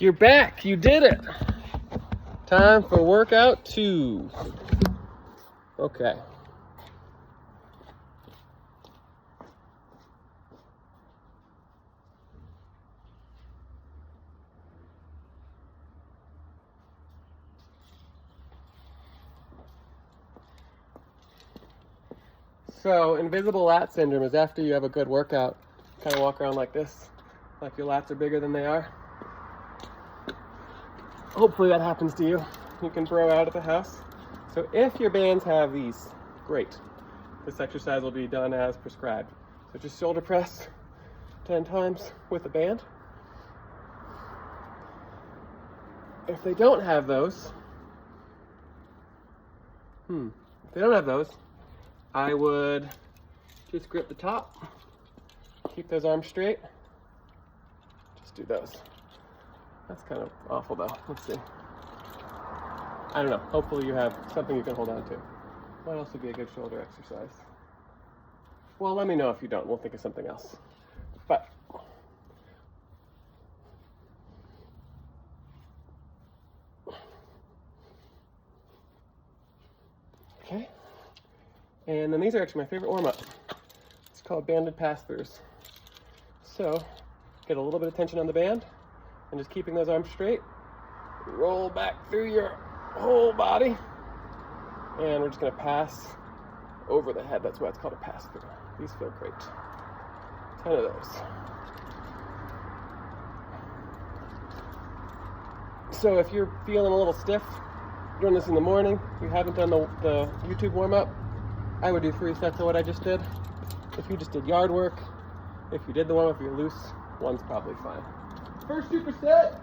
You're back. You did it. Time for workout 2. Okay. So, invisible lat syndrome is after you have a good workout, kind of walk around like this, like your lats are bigger than they are. Hopefully that happens to you. You can bro out at the house. So if your bands have these, great. This exercise will be done as prescribed. So just shoulder press 10 times with a band. If they don't have those, I would just grip the top, keep those arms straight, just do those. That's kind of awful though. Let's see. I don't know. Hopefully you have something you can hold on to. What else would be a good shoulder exercise? Well, let me know if you don't. We'll think of something else. But okay. And then these are actually my favorite warm-up. It's called banded pass-throughs. So get a little bit of tension on the band and just keeping those arms straight. Roll back through your whole body. And we're just gonna pass over the head. That's why it's called a pass-through. These feel great. 10 of those. So if you're feeling a little stiff, doing this in the morning, you haven't done the YouTube warm-up, I would do 3 sets of what I just did. If you just did yard work, if you did the warm-up, if you're loose, 1's probably fine. First superset.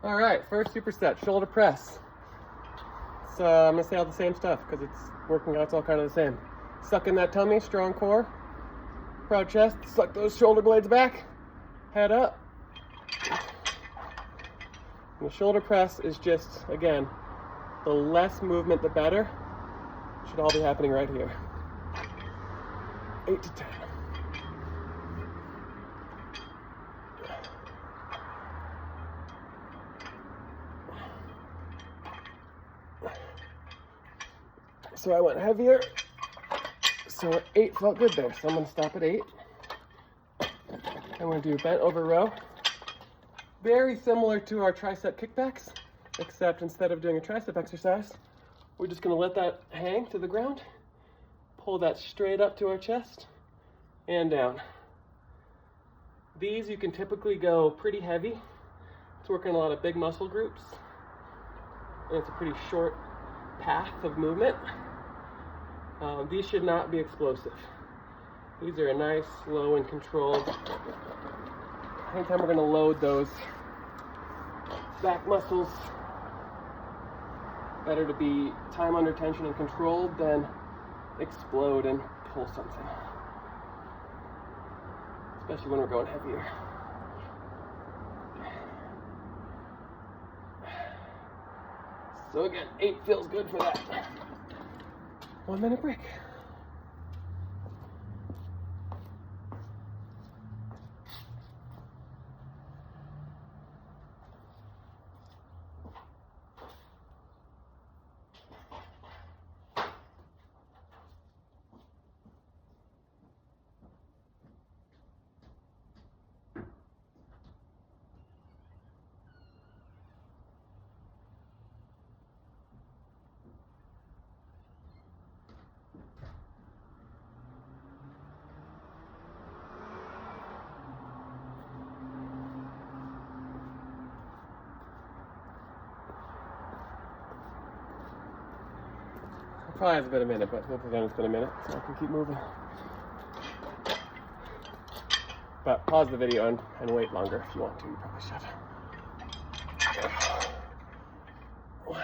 All right, first superset, shoulder press. So I'm gonna say all the same stuff because it's working out, it's all kind of the same. Suck in that tummy, strong core, proud chest, suck those shoulder blades back, head up. And the shoulder press is just, again, the less movement, the better. Should all be happening right here. 8 to 10. So I went heavier. So 8 felt good there. So I'm gonna stop at 8. I'm gonna do bent over row. Very similar to our tricep kickbacks, except instead of doing a tricep exercise, we're just gonna let that hang to the ground, pull that straight up to our chest and down. These you can typically go pretty heavy. It's working a lot of big muscle groups, and it's a pretty short path of movement. These should not be explosive. These are a nice, slow and controlled. Anytime we're going to load those back muscles, better to be time under tension and controlled than explode and pull something. Especially when we're going heavier. So again, 8 feels good for that. 1 minute break. Probably has been a minute, but we'll pretend it's been a minute so I can keep moving. But pause the video and wait longer if you want to. You probably should. 1,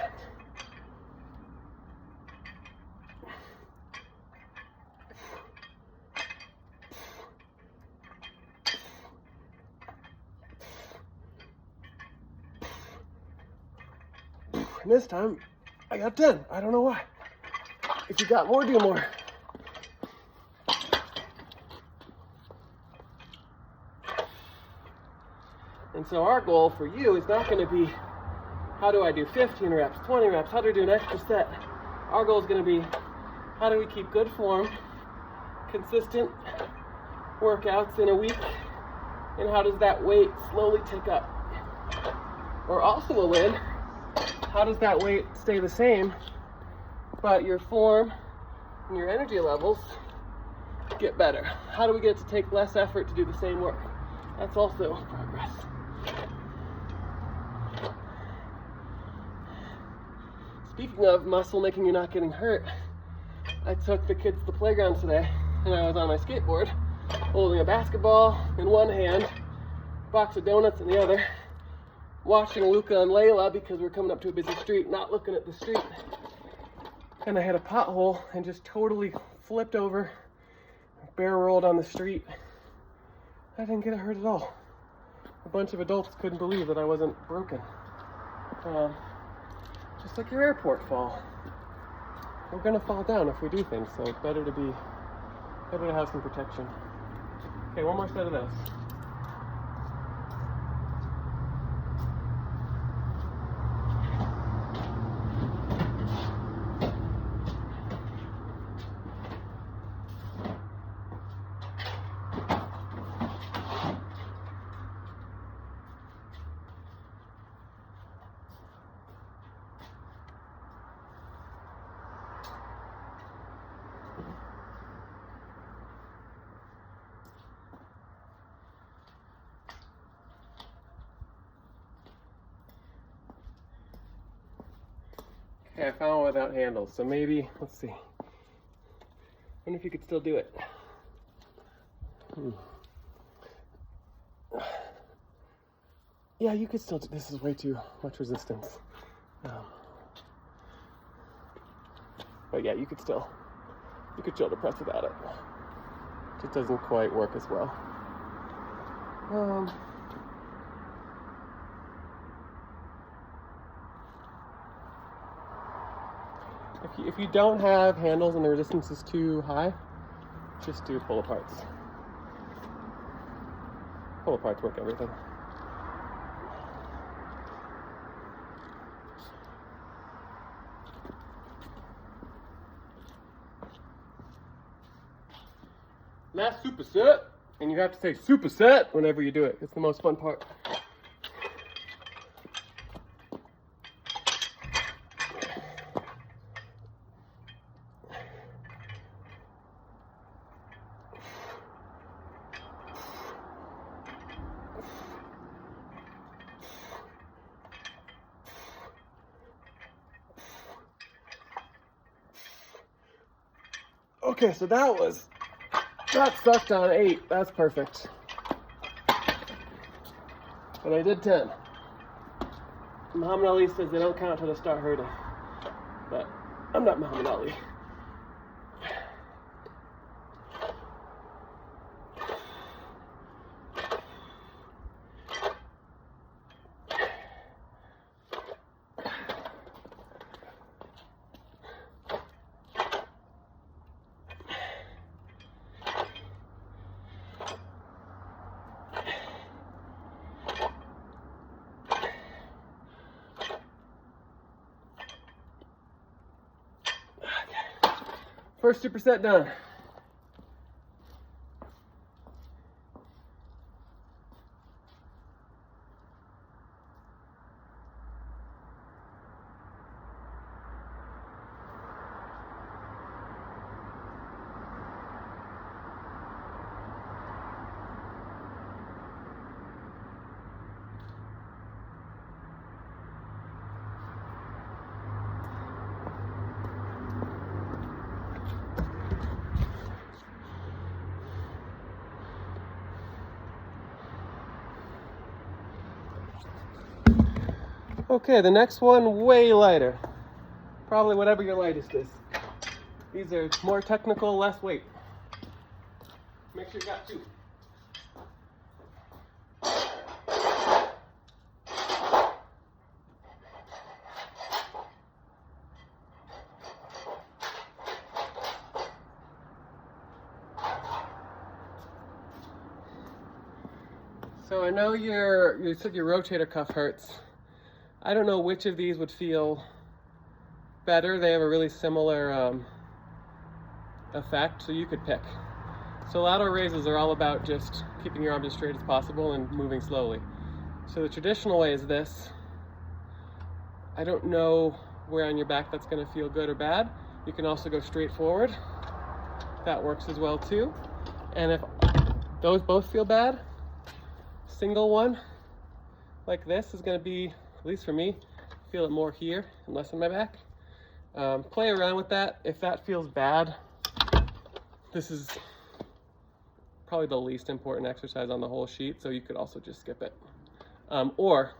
And this time, I got 10. I don't know why. If you got more, do more. And so our goal for you is not going to be, how do I do 15 reps, 20 reps, how do I do an extra set? Our goal is going to be, how do we keep good form, consistent workouts in a week, and how does that weight slowly tick up? Or also a win, how does that weight stay the same, but your form and your energy levels get better? How do we get to take less effort to do the same work? That's also progress. Speaking of muscle making you not getting hurt, I took the kids to the playground today, and I was on my skateboard, holding a basketball in one hand, box of donuts in the other, watching Luca and Layla because we're coming up to a busy street, not looking at the street. And I had a pothole and just totally flipped over, bare rolled on the street. I didn't get hurt at all. A bunch of adults couldn't believe that I wasn't broken. Just like your airport fall. We're gonna fall down if we do things, so it's better to have some protection. Okay, one more set of this. Okay, I found one without handles, so maybe, let's see. I wonder if you could still do it. Yeah, you could still do, this is way too much resistance. But yeah, you could shoulder press without it. It just doesn't quite work as well. If you don't have handles and the resistance is too high, just do pull aparts. Pull aparts work everything. Last superset, and you have to say superset whenever you do it. It's the most fun part. Okay, so that sucked on 8. That's perfect. But I did 10. Muhammad Ali says they don't count till they start hurting. But I'm not Muhammad Ali. First superset done. Okay, the next one, way lighter. Probably whatever your lightest is. These are more technical, less weight. Make sure you got 2. So I know you said your rotator cuff hurts. I don't know which of these would feel better. They have a really similar effect, so you could pick. So lateral raises are all about just keeping your arms as straight as possible and moving slowly. So the traditional way is this. I don't know where on your back that's going to feel good or bad. You can also go straight forward. That works as well too. And if those both feel bad, single one like this is going to be, at least for me, feel it more here and less in my back. Play around with that. If that feels bad, this is probably the least important exercise on the whole sheet, so you could also just skip it. Or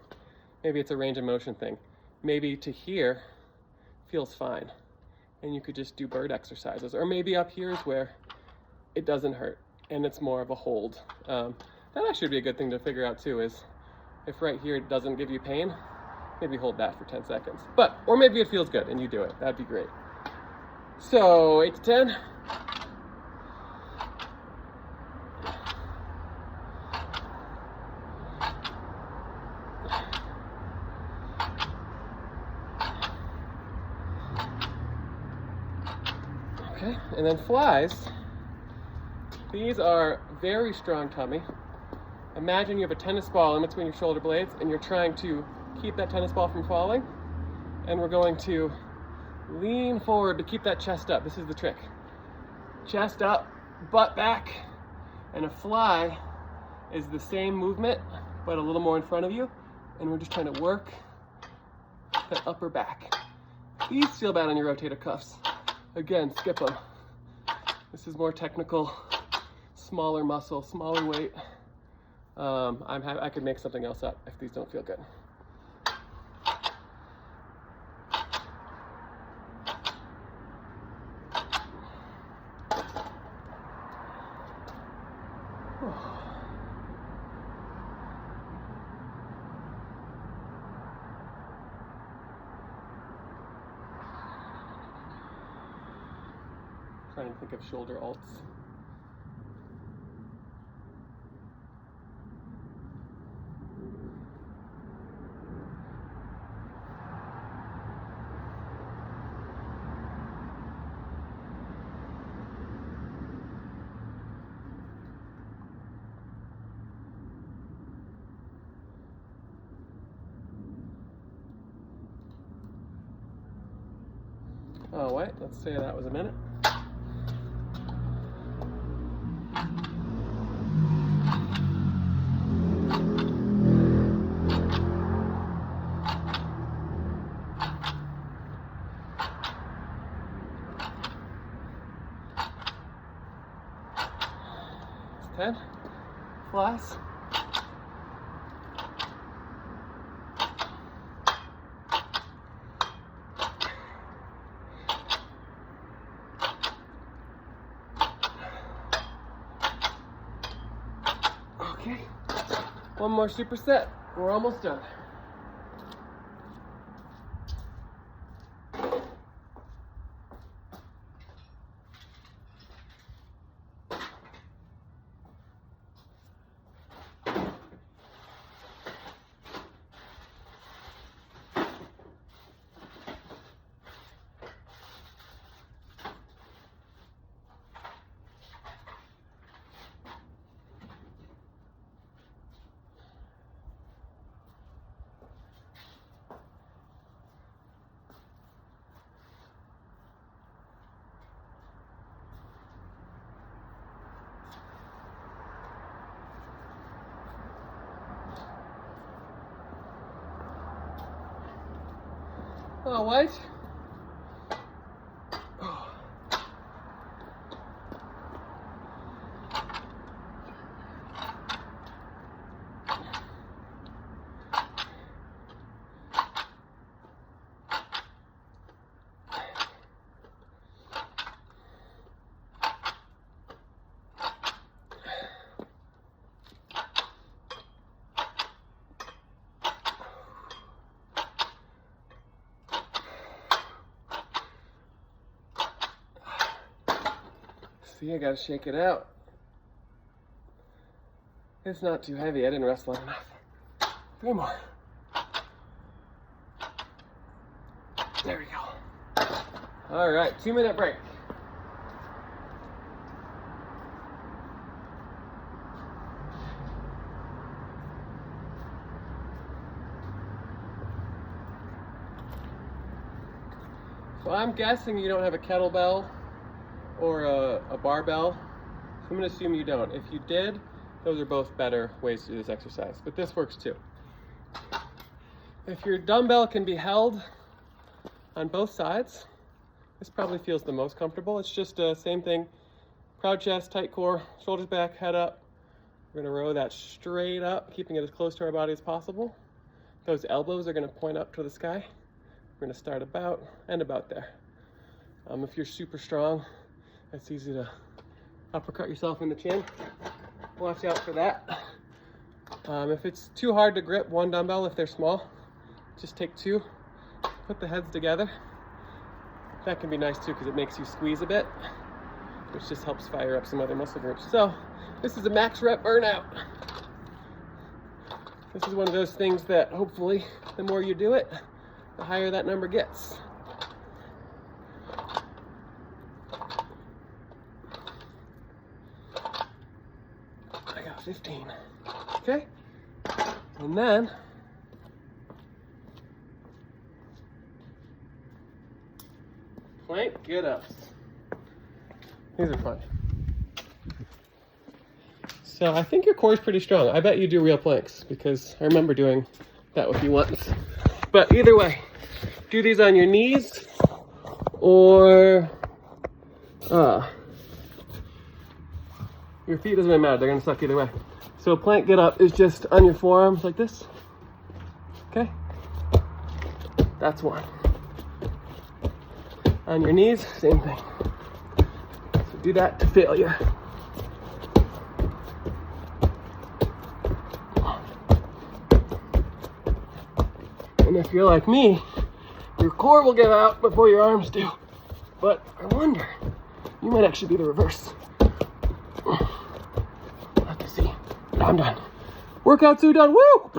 maybe it's a range of motion thing. Maybe to here feels fine, and you could just do bird exercises. Or maybe up here is where it doesn't hurt, and it's more of a hold. That actually would be a good thing to figure out too, is if right here it doesn't give you pain, maybe hold that for 10 seconds. Or maybe it feels good and you do it. That'd be great. So 8 to 10. Okay, and then flies. These are very strong tummy. Imagine you have a tennis ball in between your shoulder blades and you're trying to keep that tennis ball from falling. And we're going to lean forward to keep that chest up. This is the trick. Chest up, butt back, and a fly is the same movement, but a little more in front of you. And we're just trying to work that upper back. These feel bad on your rotator cuffs. Again, skip them. This is more technical, smaller muscle, smaller weight. I could make something else up if these don't feel good. Trying to think of shoulder alts. Oh wait, let's say that was a minute. It's 10. Flies. Okay, one more superset. We're almost done. Oh, what? Oh. See, I gotta shake it out. It's not too heavy. I didn't rest long enough. 3 more. There we go. All right, 2-minute break. So I'm guessing you don't have a kettlebell or a barbell. So I'm gonna assume you don't. If you did, those are both better ways to do this exercise, but this works too. If your dumbbell can be held on both sides, this probably feels the most comfortable. It's just the same thing. Proud chest, tight core, shoulders back, head up. We're gonna row that straight up, keeping it as close to our body as possible. Those elbows are gonna point up to the sky. We're gonna start about and about there. If you're super strong, it's easy to uppercut yourself in the chin. Watch out for that. If it's too hard to grip one dumbbell, if they're small, just take 2, put the heads together. That can be nice too because it makes you squeeze a bit, which just helps fire up some other muscle groups. So this is a max rep burnout. This is one of those things that hopefully the more you do it, the higher that number gets. I got 15. Okay? And then plank get-ups. These are fun. So I think your core is pretty strong. I bet you do real planks because I remember doing that with you once. But either way, do these on your knees or your feet, doesn't really matter. They're gonna suck either way. So plank get up is just on your forearms like this. Okay? That's one. On your knees, same thing. So do that to failure. And if you're like me, your core will give out before your arms do. But I wonder, you might actually be the reverse. Have to see. I'm done. Workout 2 done. Woo!